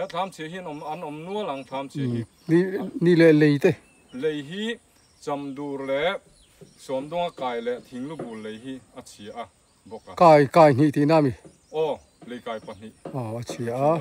tham chế hiền om nua lang tham chế hi ni lệ thế lei hi cham dur le som donga kai le thinglu bul lei hi a chi a boka kai ni ti nami o lei kai pa ni a chi a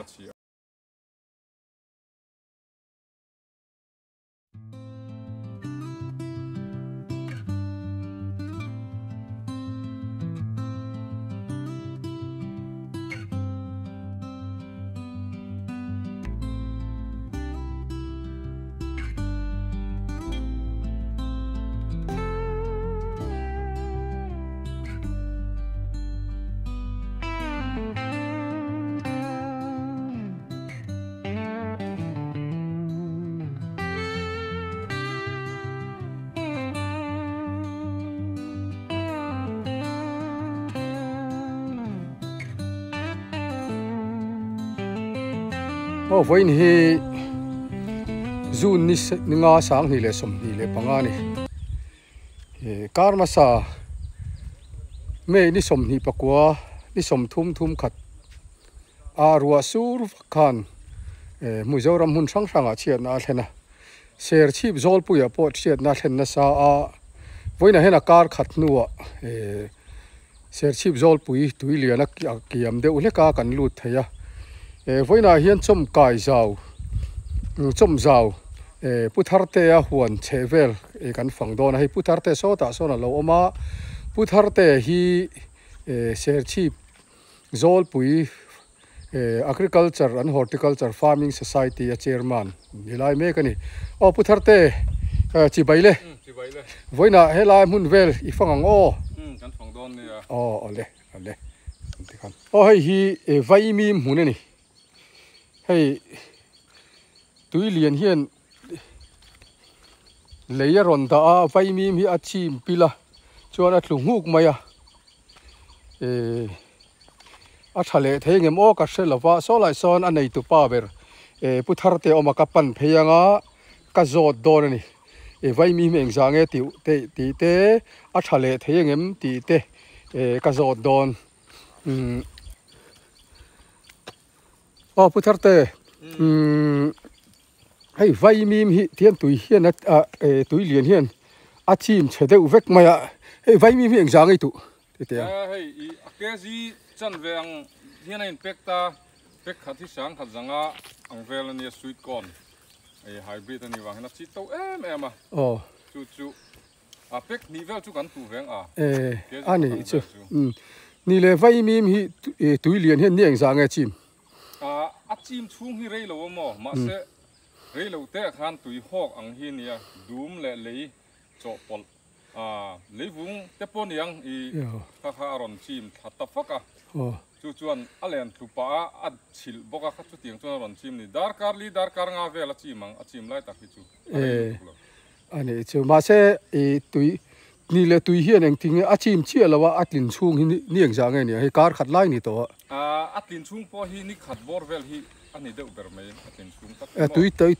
với hi June ni nga sang ni le som ni le panga ni karmasa me ni som ni pakwa ni som thum khat arwa sur khan Mizoram hun sang a chiat na thena ser chip zol puya pot chiat na thena sa a voina hena kar khat nuwa ser chip zol pui tuiliana kiam de ule ka kan lut theya voina hian chom kai zau chom zau putharte a huan chevel kan fangdon hei putharte so ta so na lo oma putharte hi ser chip zol pui agriculture and horticulture farming society a chairman hilai me kani o putharte chi baile voina helai mun vel I fangang o kan fangdon ni a ole kan o hei hi vai mi mun ni hei tui lian hian leia ron da a vai mi hi a chim pila chuan a thlunguk maya a thale thengem o ka selawa so lai son anei tu pa ber putharte oma ka pan pheyanga ka zot don ni vai mi meng zange ti te a thale thengem ti te ka zot don o putharte hei vai mi hi tian tui hian tui lian hian a chim chhedeu vek maya hei vai mi meng zange tu te hei akezi chan veng hian in pekta pek khathi sang khat zanga angvel ani sweet corn hybrid ani wang na chi to em chu a pek nivel chu kan tu veng a ani chu ni le vai mi hi tui lian hian niang zange chim a chim chung hi rei lo mo ma se rei lo te khan tui hok ang hi nia dum le lei cho pol leivung te poniang I kha ron chim thata faka chu chuan alen thupa a chil boka kha chu tiang chuan ron chim ni darkar nga vela chimang a chim lai tak hi chu ani chu ma se tui ni le tui hian eng ting a chim chi alawa atlin chung hi niang zange ni hei kar khat lai ni to atlin chung po hi ni khat bor vel hi ani deuh ber mai atlin chung tak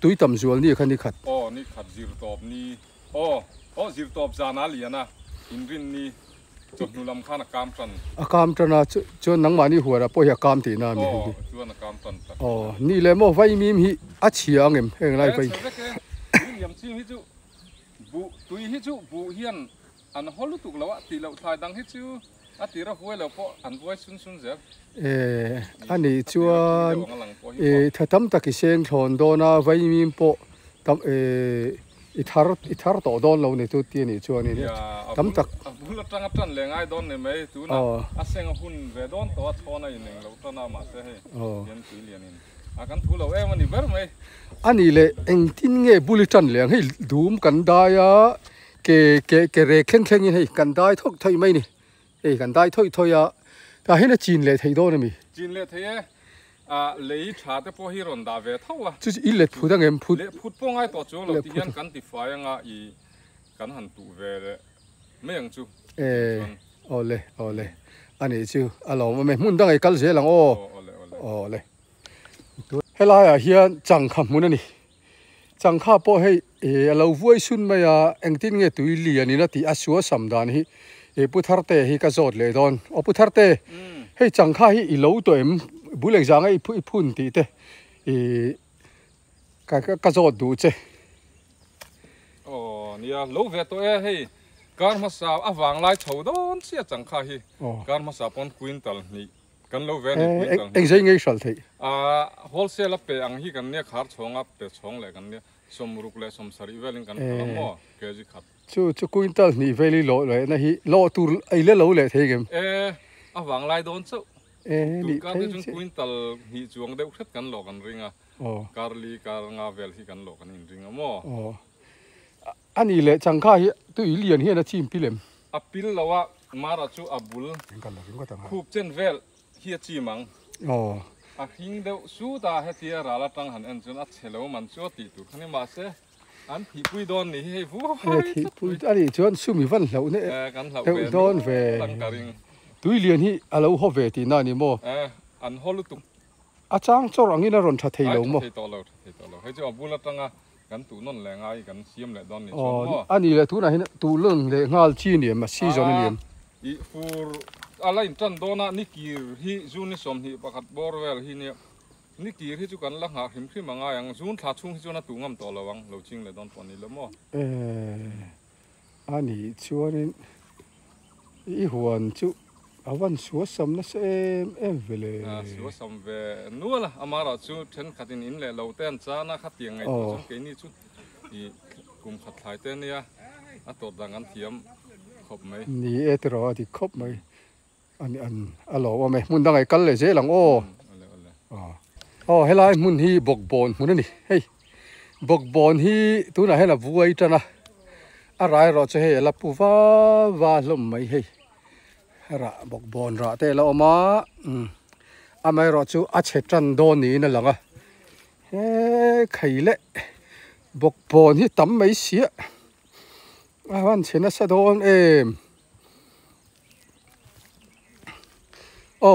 tui tam zual ni khani khat ni khat zir top ni zir top zana liana inrin ni chotnulam khana kam tana chu nang mani huara po ya kam ti na mi chu na kam tan ni le mo vai mi hi a chiang em heng lai vai yam chi hi chu bu tui hi chu bu hian an holu tuk lawa ti lo thai dang hi chu atira huai lo po an voi sun zer ani chuan thatam taki seng thon dona vai mi po tam ithar to don lo ni tu ti ni chuan ni tam tak bula tang tan le ngai don ne mai tu na aseng hun ve don to thona in lo to na ma se he yan tu lian in akan thu lo em ani ber mai ani le eng tin nge bulletin leng hei dum kan da ya ke re khen hei kan dai thok thoi mai ni kan dai thoi ya ta hena chin le thei do na mi chin le thei lei tha te po hi ron da ve thawa chu I le phu dang em phu phut po ngai to chu lo ti hian kan ti fai anga I kan han tu ve le meng chu ole ani chu alo me mun dang ai kal je lang ole helai a hian chang kham mun ani chang kha po hei alo vuai sun maya engtin nge tui li ani na ti asua samdan hi putharte hi ka zot le don o putharte hei chang kha hi I lo to em buleng jang ai phun ti te cái giọt đủ chứ nia lo ve to e hei kan ma sa awang lai chho don sia chang kha hi kan ma sa pon quintal ni kan lo ve ni quintal anh dây ngay sal thế wholesale pe ang hi kan ne khar chonga pe chong le kan ne som ruk le som sari velin kan mo kg khat chú quintal ni về đi lộ rồi na hi lộ tu ấy lấy lỗ lệ thế kìa awang lai don chu ni kan ke chung quintal hi chuang deuh khat kan lo kan ringa karli kar nga vel hi kan lo kan in ringa mo anh ấy lệ chẳng khai tôi ý liền hiện là chim pilem apil lawa mara chu abul khup chen vel hi chi mang a hing deuh su ta hetia rala tang han en chun a chelo man chu ti tu khani ma se an thi pui don ni hei vu thì pui anh ấy chọn sumi văn lẩu nè kan hlau ve don về tôi liền hi alo ho về thì na ni mo an holu tu a chang cho rang in a ron tha thei lo mo thei to lo hei chu abul atanga kan tu non le ngai kan siam le don ni anh ấy là tu này tu lưng le ngal chi ni mà season ni i fur ala in tan dona nikir hi juni som hi pakhat borwell hi ne nikir hi chu kan la nga him khim anga yang jun tha chung hi chu na tu ngam to lawang lo ching le don pon ni lo mo anh ấy chuan i huan chu awan suwa sam na se em vele suwa sam ve nuala amara chu then khatin in le lo ten cha na khatiang ngai chu ke ni chu i kum khat thai te nia a tot dang an thiam khop mai ni etro di khop mai an alo me mun dang ai kal le je lang helai mun hi bok bon mun ni hey bok bon hi tu na hela vuai tana a rai ro che he la pu va lom mai hey ra bok bon ra te la oma a mai ro chu a che tran do ni na langa he khai le bok bon hi tam mai sia a wan chena sa don em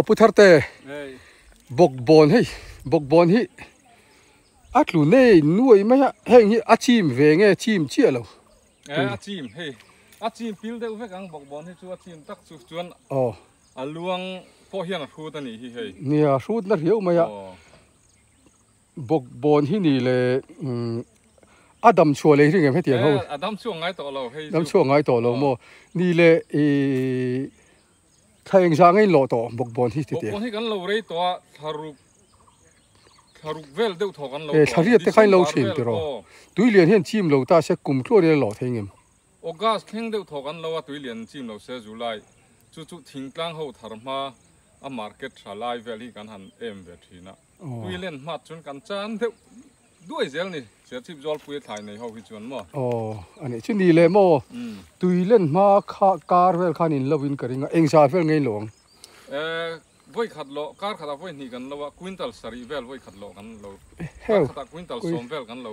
putharte bok bon hi atlu nei nuai mai heng hi achim ve nge chim chia lo achim hey achim pil de ve kang bok bon hi chu achim tak chu chuan aluang po hian a thu ta ni hi hei nia rut na riu mai bok bon hi ni le adam chua le ring em he tiang ho adam chu ngai to lo hei adam chu ngai to lo mo ni le thang sang ngai lo to bok bon hi ti te bok hi kan lo rei to tharuk vel deuh tho kan lo thariat te khai lo thin ti ro tui lian hian chim lo ta se kum tlo le lo thengem August kheng deuh tho kan lo wa tui lian chim lo se July chu thing tlang ho tharma a market thalai vel hi kan han em ve thina tui lian mat chun kan chan deuh duai zel ni se chip jol pui thai nei ho hi chuan mo ani chu ni le mo tui lian ma kha kar vel khan in lovin karinga engsa vel ngei long voi khat lo kar khata voi ni kan lo quintal sari vel voi khat lo kan lo khata quintal som vel kan lo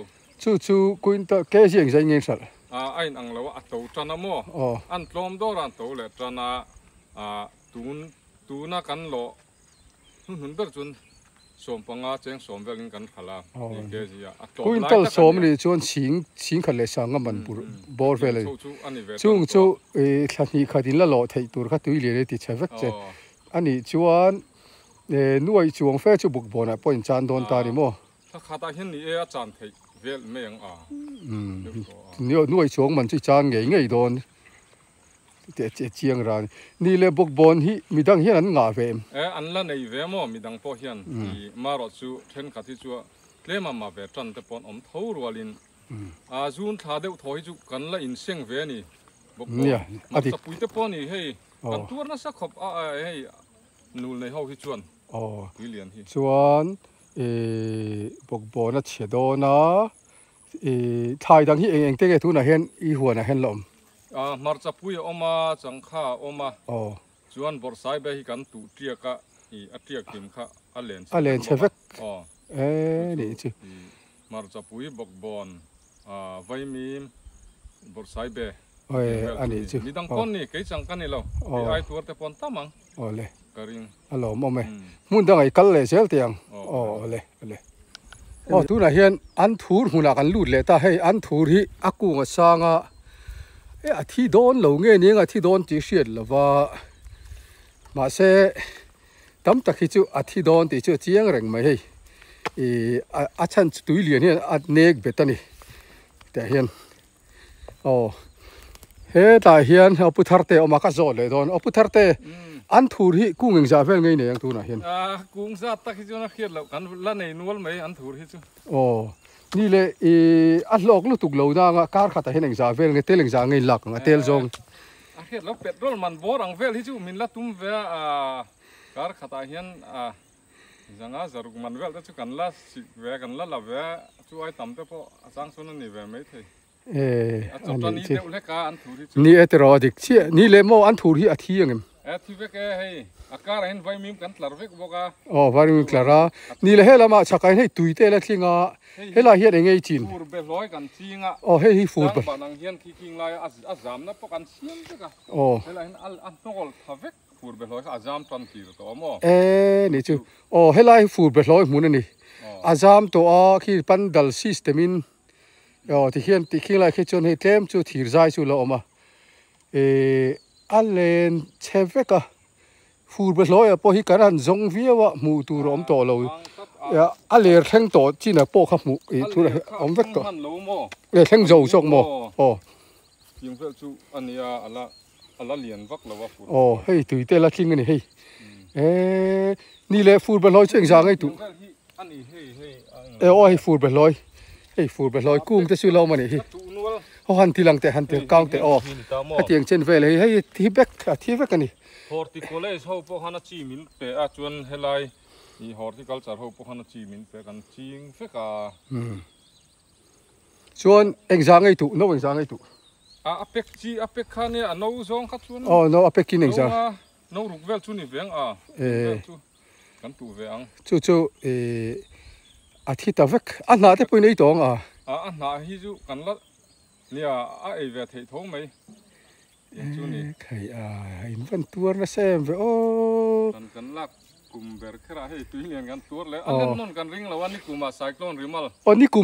chu quintal ke siang sai ngei sal ain ang lo a to tana mo an tlom do ran to le tana tuna kan lo hun ber chun som panga cheng som velin kan khala ni ke sia a to quintal som ni chuan sing khat le sang man bur bor vel chung chu thani khatin la lo thei tur kha tui le ti chawek che ani chuan nuai chuang fe chu buk bona point chan don ta ni mo khata hin ni a chan thei vel meng nuai chuang man chu chan ngei don te chiang ran ni le buk bon hi midang hian an nga ve an la nei ve mo midang po hian i maro chu then khathi chu klema ma ve tran te pon om tho rualin jun tha deuh thoi chu kan la in seng ve ni buk bon ati pui te pon ni hei kan tur na sa khop hei nul nei ho hi chuan lian hi chuan bok bona chedona thai dang hi eng te ge tu na hen I huana hen lom marcha pui oma changkha oma chuan borsai be hi kan tu triaka I atriak tim kha alen chevek ni chu marcha pui bok bon vaimim borsai be ani chu midang pon ni ke chang kan ni lo ai tur te pon tamang le karing alo mo me mun dang ai kal le sel tiang le tu na hian an thur huna kan lut le ta hei an thur hi aku nga sanga a thi don lo nge ni nga thi don ti hriat lova ma se tam ta khi chu a thi don ti chu chiang reng mai hei ชันตุยเลียนเนี่ยเนกเบตันนี่แต่เฮียนโอ้เฮ้ตาเฮียนเอาพุทธร์เตอมาคัสโซเลยตอนเอาพุทธร์เตอันทูรีกุ้งเงินจ่าเฟลไงเนี่ยยังทูน่ะเฮียนกุ้งซาตักที่จูนักเขียนแล้วกันละในนวลไหมอันถูที่จูโอ้นี่เลยอันลอกลูกตุกเหล่าด่างการขัดเห็นเงินจ่าเฟลไงเตลเงินจ่าไงหลักเตลจงเขียนแล้วเป็ดรถมันบอรังเฟลที่จูมินละตุ้มเวการขัดเฮียนจังอาจารุกมันเวลแต่จูกันละสิเวกันละเวจูไอตั้มแต่พอสังส่วนนี้เวไม่ถึงอันนี้นี่เอตรอดิกเชี่ยนี่เลยโมอันทูรีอาทิตย์ยังที่เวกเฮ้อากาศเห็นไฟมิมกันตลอดเวกบอกอ๋อไฟมิมคลาร่านี่เลยเฮล่ามาชักไอ้ให้ตุยเตะแล้วทิ้งเฮล่าเฮียนเองไงจีนฟูร์เบลอยกันทิ้งอ๋อเฮ้ยฟูร์เบลบ้านเฮียนทิ้งเลยอาจามนะพวกกันเชียนเวกอ๋อเฮล่าเห็นอันนกอลทาวเวกฟูร์เบลอยอาจามตันทีตัวมั้งนี่จูอ๋อเฮล่าฟูร์เบลอยมุนนี่อาจามตัวขี้ปันดัลซิสเตมินอ๋อที่เฮียนที่ขี้เลยแค่จนให้เต็มจูทีร์ใจจูละออกมาอันเลนเชฟเวกฟูร์เบลอยพอฮิการันจงวิวะมูตูรอมโตเลยอันเลนแข่งโตจีน่ะพอขับมูทุเรศอมเวกก็แข่งโจจงโมอ๋อยิงเฟลจูอันนี้อัลละเลียนวักแล้วว่าฟูร์อ๋อเฮ้ยตุยเตละทิ้งกันนี่เฮ้ยนี่แหละฟูร์เบลอยเชิงจางไอ้ตุอันนี้เฮ้โอ้ยฟูร์เบลอยเฮ้ยฟูร์เบลอยกุ้งจะซื้อเรามาเนี่ยเขาหันทีหลังแต่หันแต่กลางแต่อ๋อเตียงเช่นเวลเฮ้ยที่เบกกันนี่ฮอร์ติโคเลสเขาพวกฮันจีมินเปะจวนเฮลัยนี่ฮอร์ติคัลเจอร์เขาพวกฮันจีมินเปะกันจิงเฟกชวนเอ็งจางไอ้ตุโน้เอ็งจางไอ้ตุเป็กข้าเนี่ยโน้ซองขัดชวนอ๋อโน้เป็กกินเอ็งจางโน้รุกเวลชุนี่เวียงกันตูเวียงจู่อาทิตย์ตะเวกอันน่าจะเป็นไอ้ตองอันน่าฮิจูกันละเนี่ยไอเวทท้องไหมใครอินฟันตัวน่ะเซมโอ้กันลักกุมเบอร์คราให้ตุยเลียนกันตัวแล้วอันนั้นนนกันริงแล้ววันนี้กุมมาไซโคลนริมัลอ๋อนี่กุ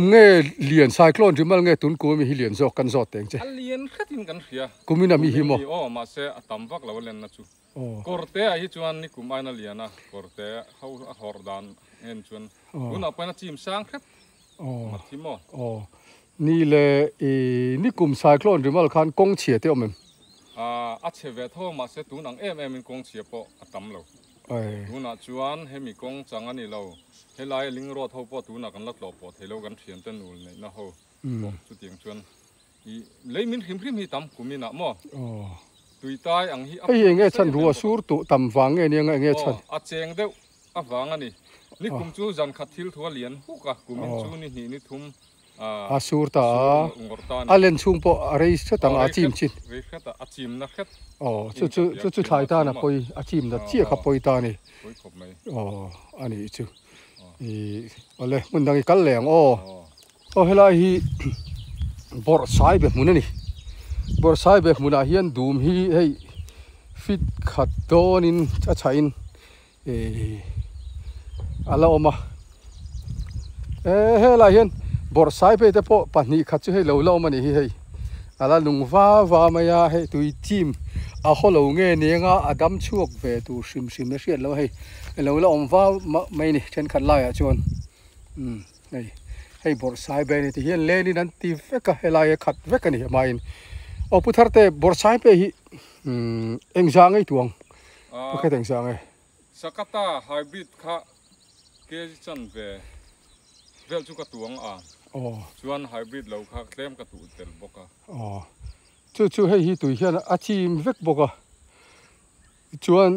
มเงยเลียนไซโคลนริมัลเงยตุนกุมมีเลียนจอกกันจอดเต็งเจ้เลียนแค่ทิ้งกันเสียกุมิน่ะมีหิมอ๋อมาเสะตั้มฟักแล้วเล่นนะจูกอร์เตะฮิจวนนี่กุมไอ้นั่นเลียนนะกอร์เตะเขาฮอร์ดานเอ็นชวนคุณเอาไปนะทีมสังครับมาทีมอ๋อนี่เลยนี่กุมไซโคลนริมัลคันกงเฉียเตี้ยมันอาเชเวทโฮมาเสตูนังมินกงเชียปอตั้มเราตูนักจวนเฮมิกงจังอันนี้เราเฮลัยลิงรอดเขาปอตูนักกันลัดหลบปอเทโลกันเทียนเต้นนูเลยนะเขาสุดเตียงชวนเลยมินหิมพริมฮิตั้มกุมินะมั่วตุยตายอังฮิเฮ้ยเงี้ยฉันรัวสูรตุตั้มฟังเงี้ยเงี้ยฉันอาเจงเดียวฟังอันนี้นี่กุมจูจันขัดทิลทัวเลียนฮุกะกุมินจูนี่ทุ่มสูรตาเลนชุงปออะไรชุดต่างอาจิมชินอาจิมนะแค่อ๋อชุดไทยตานะปอยอาจิมนะเจี๊ยขับปอยตานี่อ๋ออันนี้ชุอะไรมันดังกันแหลงอ๋อเฮลัยฮีบอร์ไซเบมุนนี่บอร์ไซเบมุนอาเฮียนดูมฮีเฮ้ยฟิตขัดโดนินจะใช้อะไรออกมาเฮลัยฮีนบอร์ไซเบแต่พอปัจจุบันขัดช่วยเรามันนี่เฮ้ยอะไรลุงว่ามาอย่าให้ตุยทีมเขาเราเงี้ยเนี่ยง่ะอดัมช่วยเวตูชิมไม่เสียแล้วให้เราว่าไม่นี่เช่นขัดไล่ชวนให้บอร์ไซเบนี่ที่เห็นเล่นนี่นั่นที่เวกให้ไล่ขัดเวกนี่มาอินโอ้พุทธะเตบอร์ไซเบเอ็งจางไอ้ตวงพวกเอ็งจางไอ้สกัดตาไฮบริดค่ะเกจันเวลจุกตวงชวนไฮบริดเราค่ะเต็มกระตุ้นเต็มบกจู่ให้ฮิตุยเฮียนอาชีพเวกบกชวน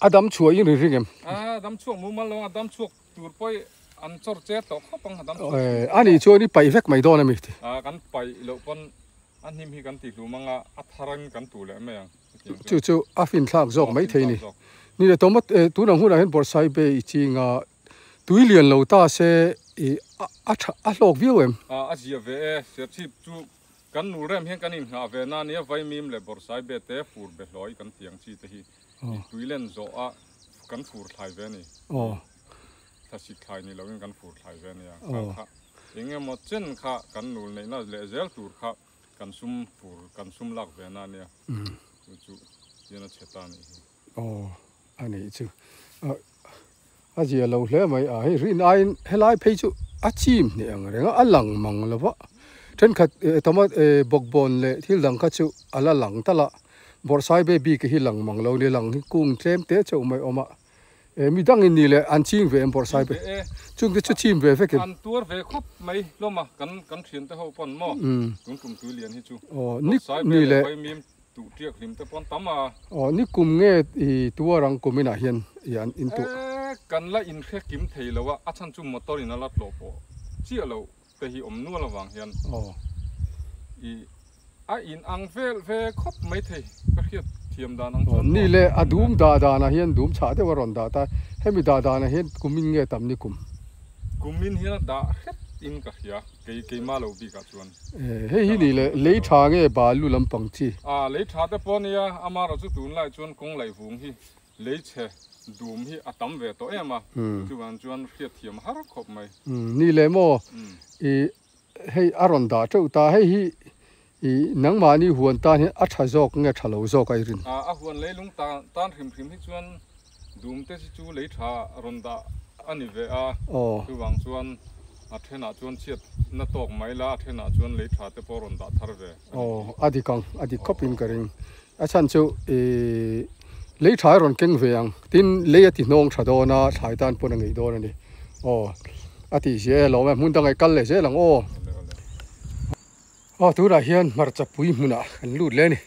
อดัมช่วยยังริงเอ็มอดัมช่วยมุมันเราอดัมช่วยตัวไปอันจอร์เจตต่อเขาปังอดัมอันนี้ช่วยนี่ไปเวกไม่โดนนะมิตรกันไปเราปนอันนี้มีกันติดรู้มั้งอัฐรังกันตัวเลยไหมยังจู่อาฟินทากจอกไม่เท่นี่นี่เลยตัวมัดตัวนังหุ่นเห็นบอร์ไซเบย์จริงตุยเลียนเราตาเสอาโลกวิวเอ็มอาเจียเวเสียชีพจูกันนูเริ่มเห็นกันอินหาเวน่านี้ไว้มีมเลยบอร์ไซเบเตฟูร์เบลอยกันเตียงชีตะฮีตุยเล่นโซอากันฟูร์ไทยเวนี่ถ้าสิไทยนี่เราเป็นกันฟูร์ไทยเวนี่ค่ะยังไงหมดเช่นค่ะกันนูในน่าเลเซลตูร์ค่ะกันซุ่มฟูร์กันซุ่มลักเวน่านี้จูยันเชตานี่อันนี้จู giờ lâu lẽ mày ai rin ai hay lại thấy chú chim nè anh rồi á lăng măng là vợ trên khát tao mà bọc bồn lệ thì lăng khát chú là lăng ta là bor sai baby cái hi lăng măng lâu đi lăng cung thêm té chú mày ôm mi đang in nè anh chim về bor sai về chung cái chú chim về phải cái anh tua về khóc mày lo mà cắn chuyện tới hậu phần mò cũng cùng túi liền hết chú nè tụ triệt lim tới pon tắm à nè cùng nghe tua răng cùng mình à hiền hiền in tụกันละอินแค่กิมเทแล้วว่าอาชันจุ่มมอเตอร์นี่น่ารักโลปอเชี่ยเราแต่ฮีอมนัวระวังเฮียนอินอังเฟครบไม่เทก็เทียบเทียมดานังชนนี่เลยดูมดานะเฮียนดูมชาเทวรอนดาแต่ให้มีดานะเฮียนกุมินเงต่ำนี่กุมินเฮียนดาเฮ็ดอินกับเฮียเกยมาเราบีกับชวนเฮ้ยนี่เลยเลยชาเงบาลุลำปังจีเลยชาแต่ปอนี่อามาเราจะตูนไล่ชวนกงไล่ฟุงฮีเลยเชดูมฮีอัตมเวตัวเอ็มอ่ะจวนเทียบเทียมฮาร์คบไหมนี่เลยโมให้อารอนดาเจ้าตาให้นังมานี่หวนตาเนี่ยอัชจอกเงี้ยชะโลจอกไอรินหวนเลยลุงตานพิมให้ชวนดูมเตสิจูเลยชาอารอนดาอันนี้เวคือวังชวนเทน่าชวนเชียดนัตอกไม่ละเทน่าชวนเลยชาเตปอรอนดาทาร์เวอดีกังอดีคบอินกันริงอาจารย์จูlấy trái rồi kinh về ang tin lấy thì nông chả đó na trái tan bún người đó này thì sẽ lâu mà muốn đăng cái cắt lấy sẽ là tôi đã hiện mà chặt bụi muốn à anh lút lên này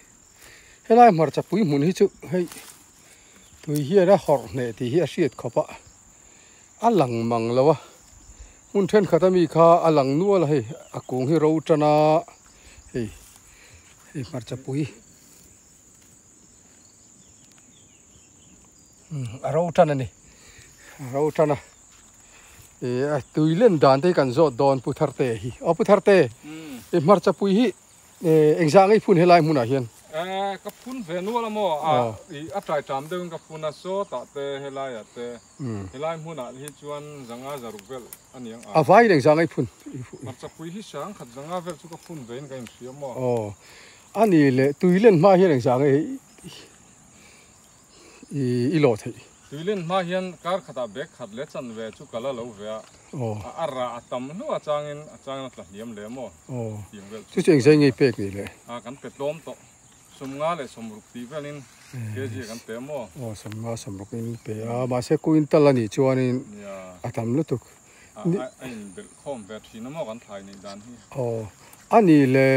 hay là mà chặt bụi muốn hết chứ hay tôi hiện ra họ này thì hiện siết khó bạ lằng măng là muốn trên khát mi kha lằng nua là hay cũng hi râu chana hay mà chặt bụi rau trana này rau trana tui lên đàn thấy cảnh gió đòn puthar te hi puthar te mar cha pui hi exang ai phun helai mun a hian ka phun ve nu la mo trai tram deung ka phun a so ta te helai a te helai mun a hi chuan zanga zarukvel aniang vai exang ai phun mar cha pui hi sang khat zanga vel chu ka phun vein ka in siam mo ani le tui lên ma hian exang ai ilo thei tuilin ma hian kar khata bek khat le chan ve chu kala lo ve ara atam nu achang tla hiam le mo chu cheng zai ngei pek ni le kan petlom to somnga le somruk ti velin keji kan pe mo somnga somruk in pe ma se ku in talani chuanin atam lu tuk ain bel khom ve thina mo kan thai ni dan hi ani le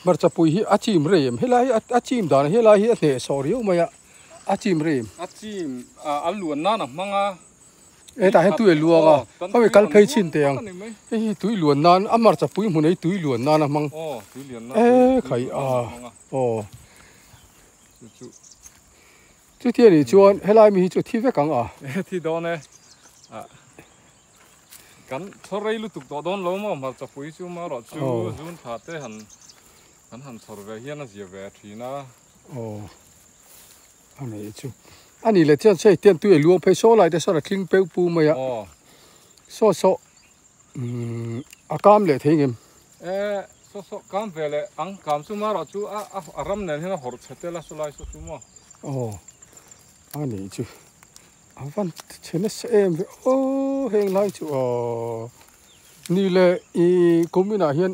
marcha pui hi achim reem helai achim dan helai hi ne sorry maya achim reem aluan na manga ta hen tu luanga ka me kal phei chin teang hi tui luan nan marcha pui mun ei tui luan na mang tui lian na khai chu tie ni chuan helai mi hi chu thi ve kang thi do neกันทอร์ไลุตุกตัวโดนล้มมาจะปุยชูมาหรอชูจูนผาเตหันทอร์เวเฮียนเสียเวทีนะอันนี้เลยที่ใช่เตียนตัวหลวงไปโซ่ลายแต่โซ่ละคลิ้งเปลวปูมาอ่ะโซ่อากามเลยทิ้งเองโซ่กามเวเลยอังกามชูมาหรอชูอารมณ์เนี่ยที่น่าหดเฉตละสุไลสุมาอันนี้จูวันเช่นนั้นเอ็มเฮงไล่จูนี่เลยกุมินาเฮียน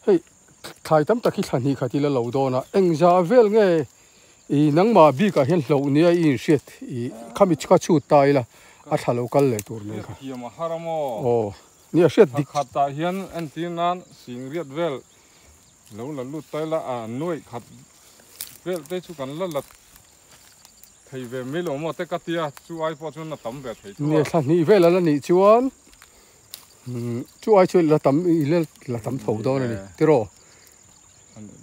เฮ้ยขายตั้มตะกี้ขันนี่ขายที่ละเหล่าโดนะเอ็งจะเวลไงนังมาบีกับเฮียนเหล่านี้อินเสียดข้ามิชกชูตายละทะเลาะกันเลยตัวนี้ค่ะเฮียมาฮารามนี่เสียดดิขัดตาเฮียนอันที่นั้นสิงเรียดเวลแล้วลุดตายละนุ่ยขัดเวลได้ชุกันละไทยเวไม่ลงมาแต่กัตยาช่วยพอชวนละตั้มแบบไทยเนี่ยท่านนี่เวลาละนี่ชวนช่วยละตั้มละตั้มถูกต้องนี่ที่รอ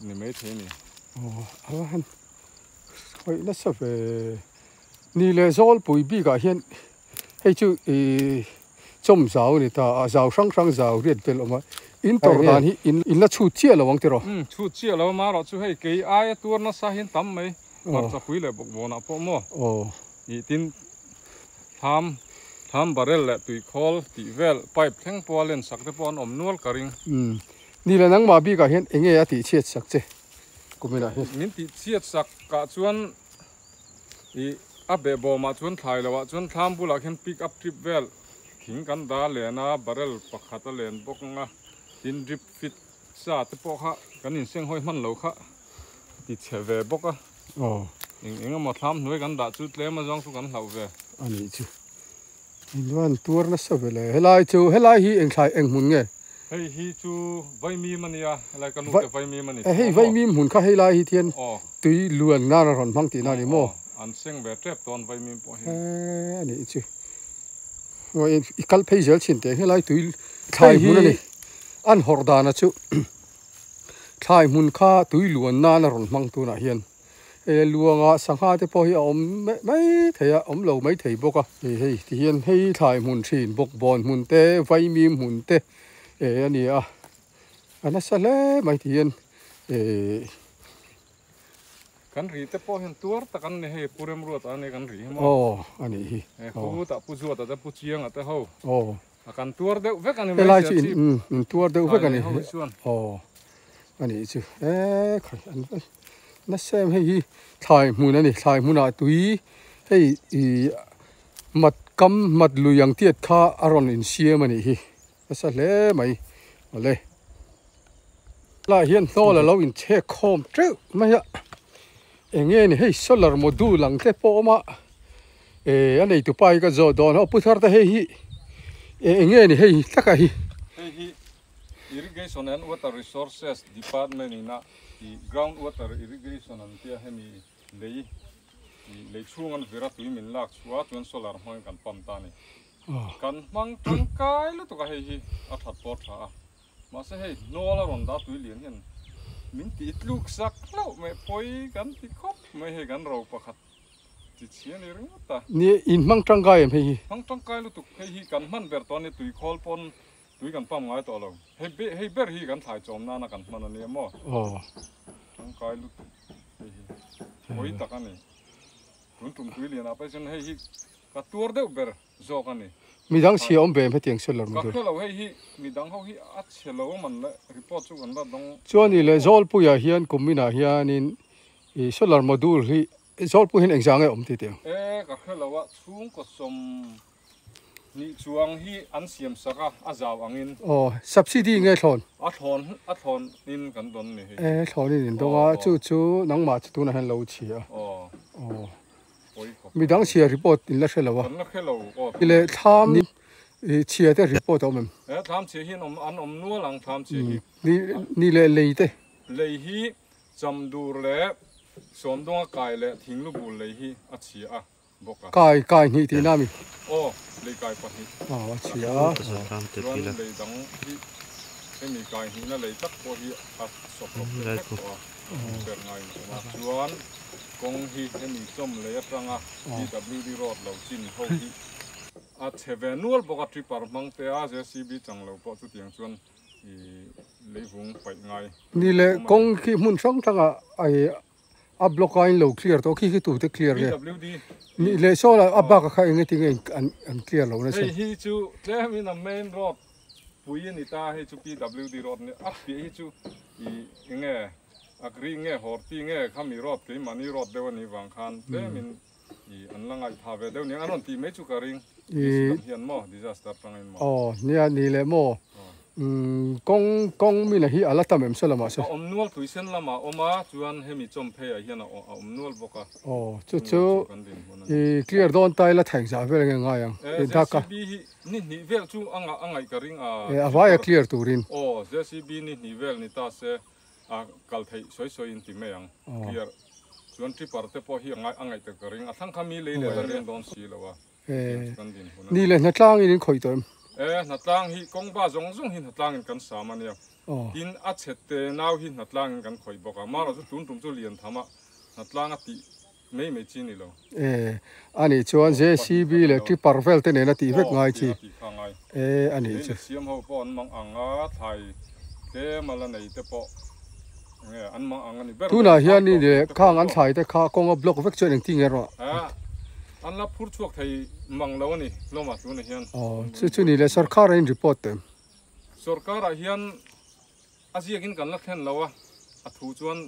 นี่ไม่เท่นี่อันนั้นเฮ้ยนั่นสินี่เลยโซลปุยบีกับเฮียนให้ช่วยจมสาวนี่ตาสาวช่างสาวเรียนเป็นออกมาอินตัวนั้นอินละชูเชี่ยละวังที่รอชูเชี่ยแล้วมาเราช่วยให้เกย์ไอ้ตัวนั้นสาหินตั้มไหมมันจะคุยเลยบอกว่านะพ่อโม่อีตินทำบาร์เรลและตุยคอลตีเวลไปแข่งปอลเล่นสักแต่ปอนอมนวลกระริงนี่แหละนังมาบีกับเห็นเองติเชียดสักเจกูไม่ได้มินติเชียดสักกะชวนอี a be bo ma chuan thlai lawa chuan thlam bulak hian pick up trip vel thing kan da lena barrel pakhata len bok nga tin drip fit sa te po kha kan in seng hoi man lo kha ti cheve bok a eng ma thlam noi kan da chu tle ma jong chu kan hlau ve ani chu in wan tur na sa vele helai hi eng thai eng mun nge hei hi chu vai mi mania lai kan te vai mi mani hei vai mi mun kha helai hi thian tui luan na ron mang ti na ni mo an seng be trap ton vai mi po hi ani chu ngoi ikal phei zel chin te helai tui thai mun ani an hordana chu thai mun kha tui luan na ron mang tu na hian luanga sangha te po hi om mai theya om lo mai thei boka hei ti hian hei thai mun thin bok bon mun te vai mi mun te ani a ana sale mai ti hian kan ri te po hian tur ta kan ne hei purem ruat ane kan ri mo ani hi pu ta pu zuat ta pu chiang ata ho kan tur de vek ani mai chi tur de vek ani ani chu khai an na xem hei thai mun ani thai mun a tui hei mat kam mat luyang tiat kha aron in siam ani hi asa le mai ole la hian no la lo in che khom tre mai ya enge ni hei solar module lang te po ma anei tu pai ka zo don ho puthar ta hei hi enge ni hei taka hi irrigation and water resources department ina the groundwater irrigation and tia hemi lei chungan vera tui min lak chua chuan solar hmang kan pam ta ni kan mang tangkai lu to ka hei hi a that pot tha ma se hei nola ron da tui lian hian min ti tluk sak lo me poi kan ti khop me he kan ro pakhat ti chian ni ring ta ni in mang tangkai em hei mang tangkai lu tu hei hi kan man ber to ni tui khol pon tui kan pam ngai to lo hei ber hi kan thai chom na kan man ani mo tangkai lu tu hei hi poi ta kan ni tum tui lian apa chen hei hi ka tur de ber zo kan ni midang si om be me tiang solar mo ka lo hei hi midang ho hi a chelo man le report chu kan ba dong chuan ile zol pu ya hian kumina hianin solar module hi zol pu hin exam e om ti te ka khelo wa chung ko som ni chuang hi an siam saka a zaw angin subsidy nge thon a thon in kan don ni thon in donga chu nang ma chu na han lo chi a midang sia report in la khelo wa ile tham ni chia te report om tham chi hin om nu lang tham chi ni le te le hi cham dur le som donga kai le thing lu bul le hi a chi a boka kai ni ti na mi le kai pa hi chi a le dang hi mi kai hi na le tak po hi a sop le ko ber ngai ma chuan kong hi mi chom le atanga PWD road lo chin ho hi a chevenual boka tripar mang te a JCB changlo po chu tiang chuan leivung pai ngai ni le kong ki mun song thanga ai a block line lo clear to ki tu te clear le ni le so la abba ka kha nge ti nge an clear lo na se hi chu tlem in a main road pui ni ta hi chu PWD road ni a pi hi chu nge agri nge horti nge khami road ke mani road de ni wang khan tlem in an langai tha ve de ni anon ti me chu ka ring hian mo disaster tangin mo ni le mo kong mi na hi ala tam em salama so nual tuisen lama oma chuan hemi chom phe a hian nual boka chu clear don tai la thang za vel nge nga yang daka ni vel chu angai ka ring avaya clear turin JCB ni vel ni ta se kal thei soi in ti me yang clear chuan tri par te po hi angai te ka ring athang khami le le ren don si lawa ni le na tlang in khoi to na tlang hi kong ba zong hi na tlang in kan sa man ya in a chette naw hi na tlang in kan khoi boka ma ro chu tum chu lian thama na tlang a ti me chi ni lo ani chuan JCB le tri par vel te ne na ti vek ngai chi ani chu siam ho pon mang anga thai te mala nei te po an mang anga ni ber tu na hian ni le khang an thai te kha kong a block vek chen eng ti nge ro an la phur chuak thei mang lo ni lo ma chu ni hian chu ni le sarkar in report te sarkar a hian aziakin kan la thlen lawa a thu chuan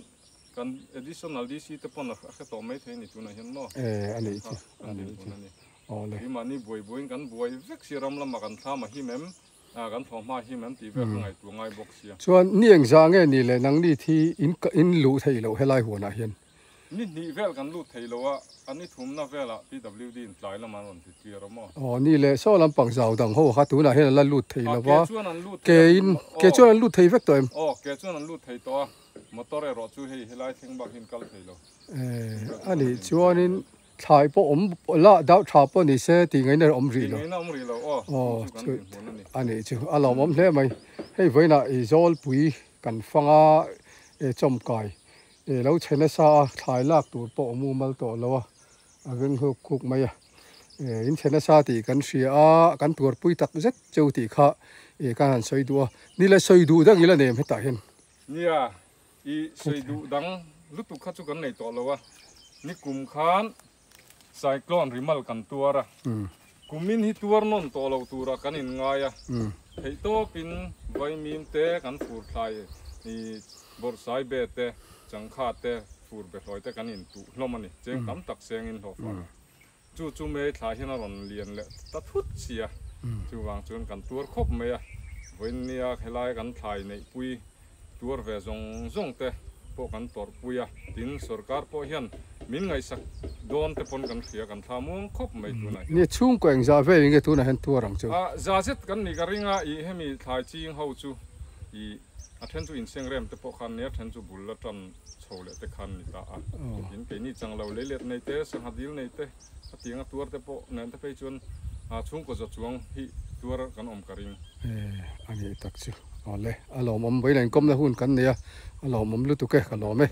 กัน additional DC แต่ปนอะแค่ต่อไม่เท่านี้ตัวนั้นเห็นมั้ง อันนี้จี อันนี้ตัวนั้นนี่ อ๋อเลย ที่มันนี่บวยกันบวยเวกเสียรำละมากันท่ามาหิมมกันทอมาหิมมตีเวกไงตัวไงบอกเสีย ส่วนนี่ยังจางนี่เลยนังนี่ที่อินลู่ไทยเราให้ไล่หัวนะเห็น นี่เวลกันลูดไทยแล้วว่าอันนี้ทุ่มน่าเวลอะ PWD หลายละมันวันที่เจียร์มั้ง อ๋อนี่เลยโซ่ลำปังเสาดังเขาขาตัวน่ะเห็นแล้วลู่ไทยแล้วว่าเกจวนลู่ไทยเวกตัวเอง อ๋อแกชวนนั้นลูดไทยตัวมอเตอร์รถช่วยให้ไล่ทิ้งบักหินกัลไทยแล้ว อันนี้ชวนนี่ถ่ายพวกละดาวชาปนี่เสียตีไงเนี่ยรี ที่ แล้ว ไงน่าอมรีแล้วอ๋อช่วยกันนี่ อันนี้จู่เราผมเล่ไหมให้ไว้น่ะไอ้โจลปุยกันฟังจอมกายแล้วเชนซาถ่ายลากตัวปอมูมัลตัวแล้วว่าเรื่องคุกไหมอินเชนซาตีกันเสียกันตัวปุยตักเจ็ดเจ้าตีข้าการหันสวยตัวนี่แหละสวยดูดังนี้ละเนี่ยไม่ตายเห็น เนี่ยอีสวยดูดังลุตุขัดจุกันในตัวแล้ววะนี่กลุ่มขานไซโคลนริมัลกันตัวระกลุ่มมินฮิตัวนนตัวเราตัวระกันอินง่ายเฮ้ยโตปินไวมีมเตกันฟูร์ไทยนี่บอร์ไซเบเตจังคาเตฟูร์เบทอยเตกันอินตุลมันนี่เจงตั้มตักเสียงอินหัวฟังจู่เมย์ถ่ายให้นารอนเลียนเละตัดทุดเสียจู่วางจนกันตัวครบเมย์วันนี้ให้ไล่กันถ่ายในปุยตัวเวซงเตพวกกันตัวปุยดินสุรการพอเห็นมินไงสักโดนเตปนกันเสียกันทำมุงครบไม่ตัวไหน นี่ชุ่มกว่าอย่างจะเว้ยยังไงตัวนั้นเห็นตัวรังจู่ จะเสร็จกันนี่ก็ริงอีให้มีถ่ายจริงเขาจู่อีเทนจูอินเซียงเร็มเตปคันเนี้ยเทนจูบุลละจันโชว์เลยเตคันนี่ตาอินเป็นนี่จังเราเลี้ยในเตสังหาดิลในเตตีงตัวเตปนั่นเตไปจนชุ่มก็จะจวงที่ตัวกันอมกริง อันนี้ตักจู่อ๋อเลยอารมณ์มันไปไหนก้มละหุ่นกันเนี่ยอารมณ์มันรู้ตัวแก่กันหรอไหม